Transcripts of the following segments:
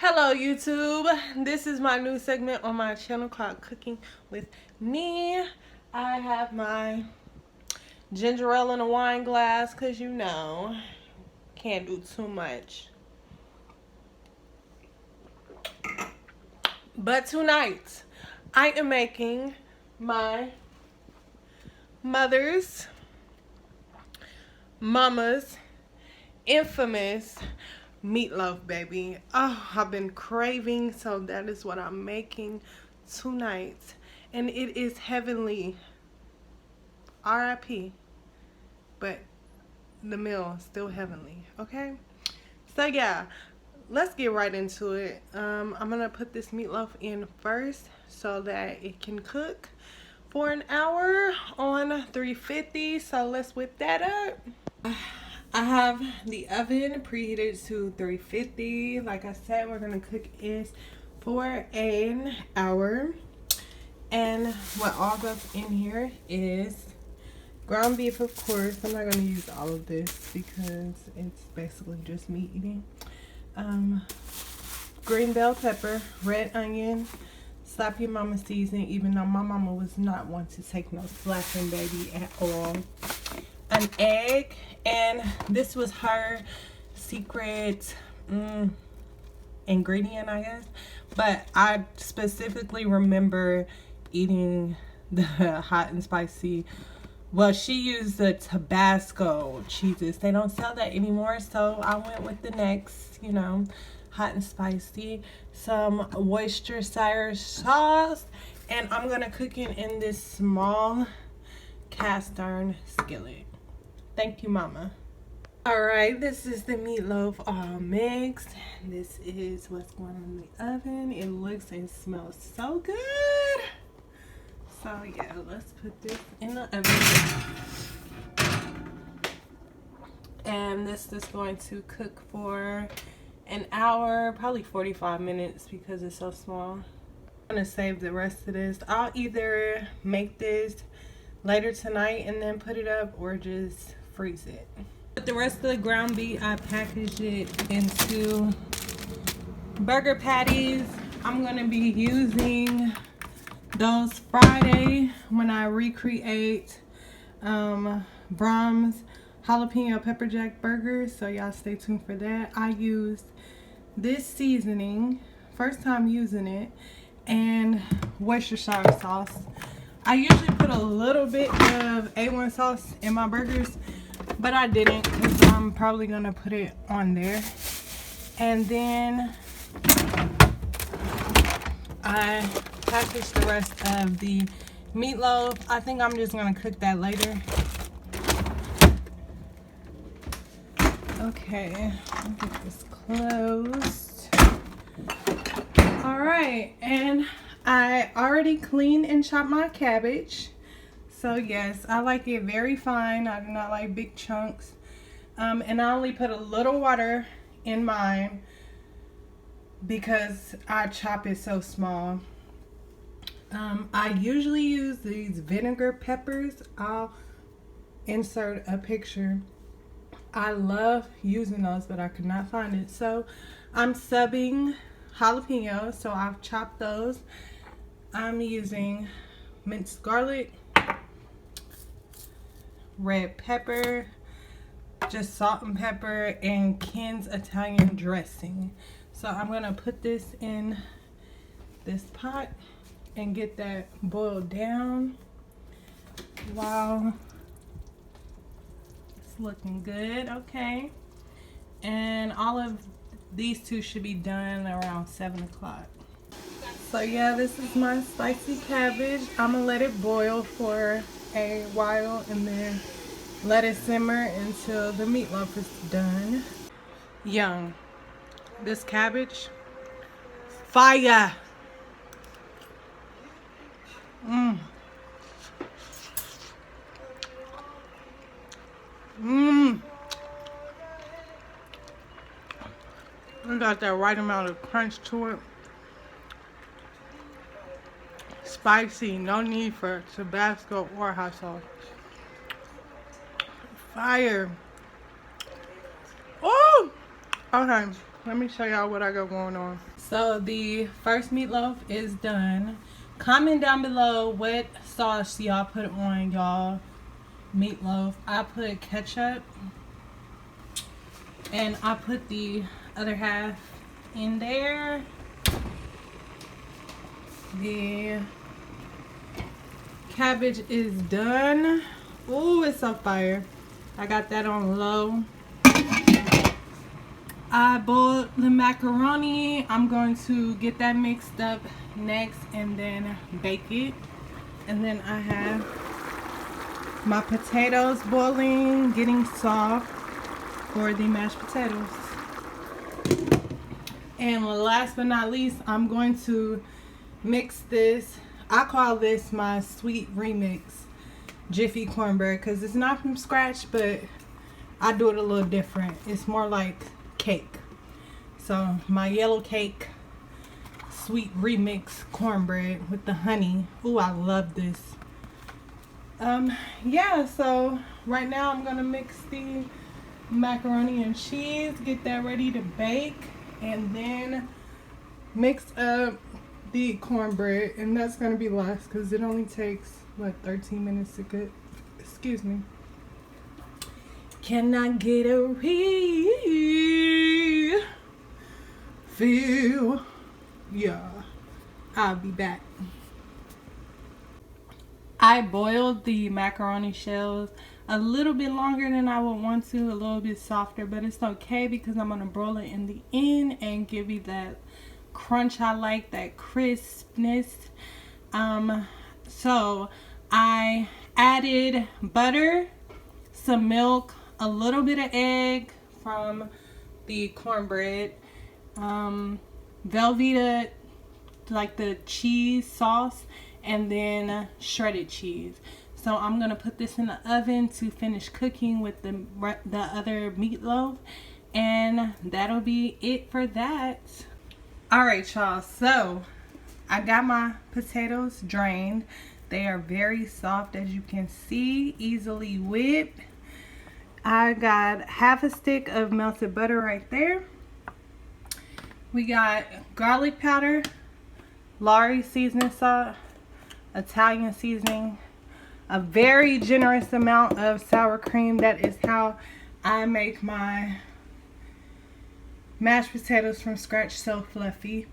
Hello YouTube, this is my new segment on my channel called Cooking with Ne. I have my ginger ale in a wine glass because you know, can't do too much. But tonight, I am making my mama's infamous meatloaf, baby. Oh, I've been craving, so that is what I'm making tonight. And it is heavenly. R.I.P. But the meal is still heavenly, okay? So yeah, let's get right into it. I'm gonna put this meatloaf in first so that it can cook for an hour on 350. So let's whip that up. I have the oven preheated to 350. Like I said, we're gonna cook this for an hour. And what all goes in here is ground beef, of course. I'm not gonna use all of this because it's basically just me eating. Green bell pepper, red onion, slap your mama seasoning, even though my mama was not one to take no slapping, baby, at all. An egg, and this was her secret ingredient, I guess, but I specifically remember eating the hot and spicy. Well, she used the Tabasco cheeses. They don't sell that anymore, so I went with the next, you know, hot and spicy. Some Worcestershire sauce, and I'm gonna cook it in this small cast iron skillet. Thank you, mama. Alright, this is the meatloaf all mixed. This is what's going on in the oven. It looks and smells so good. So yeah, let's put this in the oven. And this is going to cook for an hour, probably 45 minutes because it's so small. I'm gonna save the rest of this. I'll either make this later tonight and then put it up, or just freeze it. With the rest of the ground beef, I packaged it into burger patties. I'm gonna be using those Friday when I recreate Brahms jalapeno pepper jack burgers, so y'all stay tuned for that. I used this seasoning, first time using it, and Worcestershire sauce. I usually put a little bit of A1 sauce in my burgers, but I didn't because I'm probably gonna put it on there. And then I packaged the rest of the meatloaf. I think I'm just gonna cook that later. Okay, I'll get this closed. All right, and I already cleaned and chopped my cabbage. So yes, I like it very fine. I do not like big chunks. And I only put a little water in mine because I chop it so small. I usually use these vinegar peppers. I'll insert a picture. I love using those, but I could not find it. So I'm subbing jalapenos, so I've chopped those. I'm using minced garlic, red pepper, just salt and pepper, and Ken's Italian dressing. So I'm gonna put this in this pot and get that boiled down while it's looking good. Okay, and all of these two should be done around 7 o'clock. So yeah, this is my spicy cabbage. I'm gonna let it boil for a while and then let it simmer until the meatloaf is done. Young, this cabbage, fire. It got that right amount of crunch to it. Spicy, no need for Tabasco or hot sauce. Fire. Oh! Okay. Let me show y'all what I got going on. So the first meatloaf is done. Comment down below what sauce y'all put on y'all meatloaf. I put ketchup, and I put the other half in there. The cabbage is done. Ooh, it's on fire. I got that on low. I boiled the macaroni. I'm going to get that mixed up next and then bake it. And then I have my potatoes boiling, getting soft for the mashed potatoes. And last but not least, I'm going to mix this. I call this my sweet remix Jiffy cornbread because it's not from scratch, but I do it a little different. It's more like cake. So my yellow cake sweet remix cornbread with the honey. Ooh, I love this. Yeah, so right now I'm gonna mix the macaroni and cheese, get that ready to bake, and then mix up the cornbread, and that's gonna be last because it only takes what 13 minutes to cook. Excuse me. Can I get a refill? Yeah, I'll be back. I boiled the macaroni shells a little bit longer than I would want to, a little bit softer, but it's okay because I'm gonna broil it in the end and give you that crunch I like, that crispness. So I added butter, some milk, a little bit of egg from the cornbread, Velveeta, like the cheese sauce, and then shredded cheese. So I'm gonna put this in the oven to finish cooking with the other meatloaf, and that'll be it for that. All right, y'all, so I got my potatoes drained. They are very soft, as you can see, easily whipped. I got half a stick of melted butter right there. We got garlic powder, Lawry seasoning salt, Italian seasoning, a very generous amount of sour cream. That is how I make my mashed potatoes from scratch, so fluffy.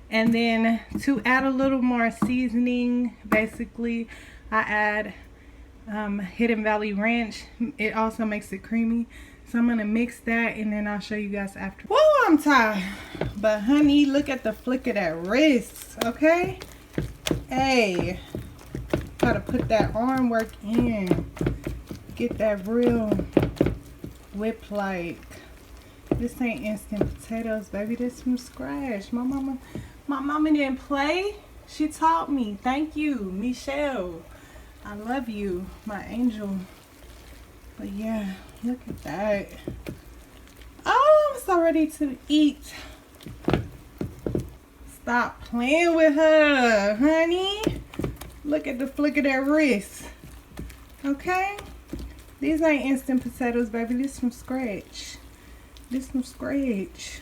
And then to add a little more seasoning, basically I add Hidden Valley Ranch. It also makes it creamy. So I'm gonna mix that and then I'll show you guys after. Whoa, I'm tired. But honey, look at the flick of that wrist, okay? Hey, gotta put that arm work in. Get that real whip like. This ain't instant potatoes, baby. This from scratch. My mama didn't play. She taught me. Thank you, Michelle. I love you, my angel. But yeah, look at that. Oh, I'm so ready to eat. Stop playing with her, honey. Look at the flick of that wrist. Okay? These ain't instant potatoes, baby. This from scratch. This from scratch.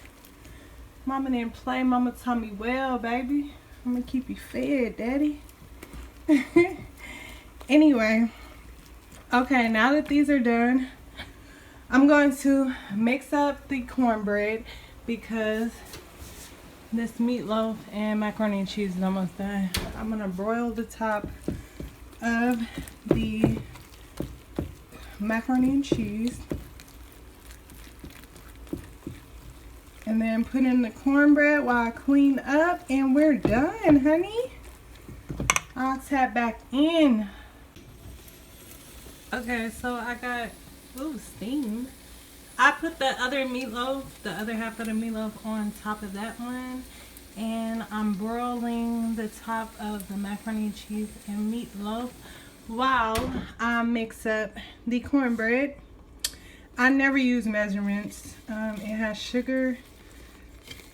Mama didn't play. Mama taught me well, baby. I'm gonna keep you fed, daddy. Anyway, okay, now that these are done, I'm going to mix up the cornbread because this meatloaf and macaroni and cheese is almost done. I'm gonna broil the top of the macaroni and cheese. And then put in the cornbread while I clean up, and we're done, honey. I'll tap back in. Okay, so I got, ooh, steam. I put the other meatloaf, the other half of the meatloaf on top of that one. And I'm broiling the top of the macaroni and cheese and meatloaf while I mix up the cornbread. I never use measurements. It has sugar,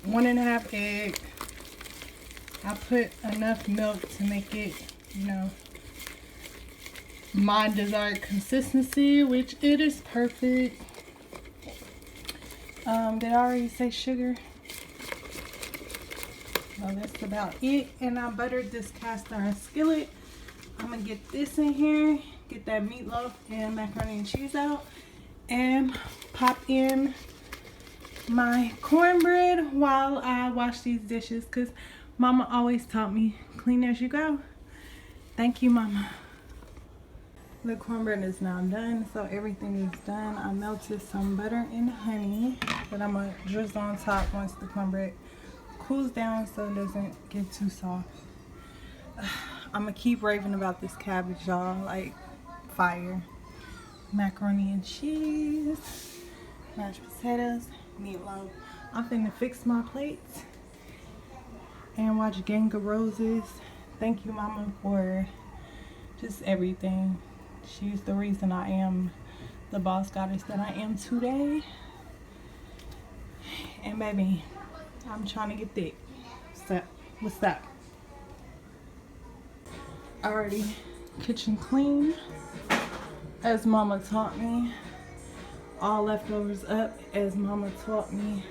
1.5 egg. I put enough milk to make it, you know, my desired consistency, which it is perfect. Did I already say sugar? So that's about it. And I buttered this cast iron skillet. I'm gonna get this in here, get that meatloaf and macaroni and cheese out, and pop in my cornbread while I wash these dishes, because Mama always taught me, clean as you go. Thank you, Mama. The cornbread is now done, so everything is done. I melted some butter and honey that I'm gonna drizzle on top once the cornbread cools down so it doesn't get too soft. I'm gonna keep raving about this cabbage, y'all. Like, fire. Macaroni and cheese, mashed potatoes, meatloaf. I'm finna fix my plates and watch Gang of Roses. Thank you, Mama, for just everything. She's the reason I am the boss goddess that I am today. And baby, I'm trying to get thick. So, what's up? Already kitchen clean, as Mama taught me. All leftovers up, as Mama taught me.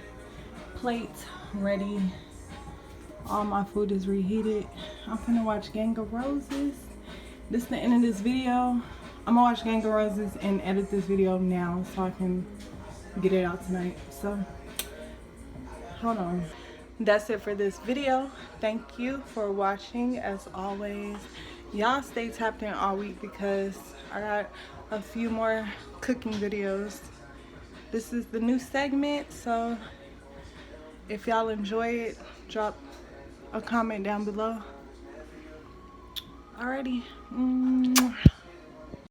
Plate ready. All my food is reheated. I'm gonna watch Gang of Roses. This is the end of this video. I'm gonna watch Gang of Roses and edit this video now so I can get it out tonight. So, hold on. That's it for this video. Thank you for watching. As always, y'all stay tapped in all week because I got a few more cooking videos. This is the new segment, so if y'all enjoy it, drop a comment down below. Alrighty.